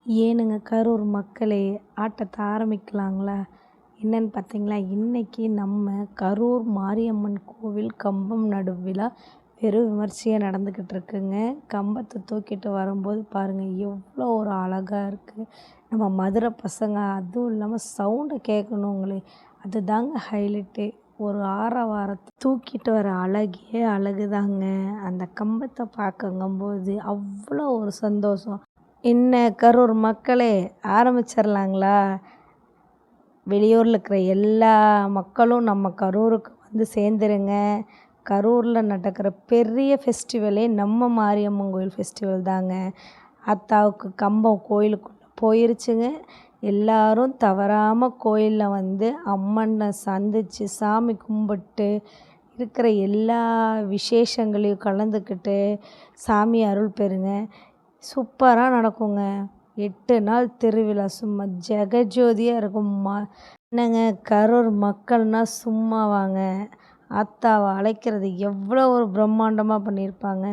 ஏனுங்க கரூர் மக்களே, ஆட்டத்த ஆரம்பிக்கலாங்களா? என்னன்னு பார்த்தீங்களா, இன்னைக்கு நம்ம கரூர் மாரியம்மன் கோவில் கம்பம் நடும் விழா வெகு விமர்சையா நடந்துக்கிட்டு இருக்குங்க. கம்பத்த தூக்கிட்டு வரும்போது பாருங்க, எவ்வளோ ஒரு அழகா இருக்கு. நம்ம மதுரை பசங்க அதுவும் இல்லாம சவுண்ட கேட்கணுங்களே, அதுதாங்க ஹைலைட்டே. ஒரு ஆரவாரத்த தூக்கிட்டு வர அழகே அழகுதாங்க. அந்த கம்பத்த பார்க்கங்கும்போது அவ்வளோ ஒரு சந்தோஷம். என்ன கரூர் மக்களே, ஆரம்பிச்சிடலாங்களா? வெளியூரில் இருக்கிற எல்லா மக்களும் நம்ம கரூருக்கு வந்து சேர்ந்துருங்க. கரூரில் நடக்கிற பெரிய ஃபெஸ்டிவலே நம்ம மாரியம்மன் கோயில் ஃபெஸ்டிவல் தாங்க. அத்தாவுக்கு கம்பம் கோயிலுக்குள்ளே போயிருச்சுங்க. எல்லாரும் தவறாமல் கோயிலில் வந்து அம்மனை சந்தித்து சாமி கும்பிட்டு இருக்கிற எல்லா விசேஷங்களையும் கலந்துக்கிட்டு சாமி அருள் பெறுங்க. சூப்பராக நடக்குங்க. 8 நாள் திருவிழா சும்மா ஜெகஜோதியாக இருக்கும்மா. என்னங்க கரூர் மக்கள்னால் சும்மாவாங்க. ஆத்தாவை அழைக்கிறது எவ்வளோ ஒரு பிரம்மாண்டமாக பண்ணியிருப்பாங்க.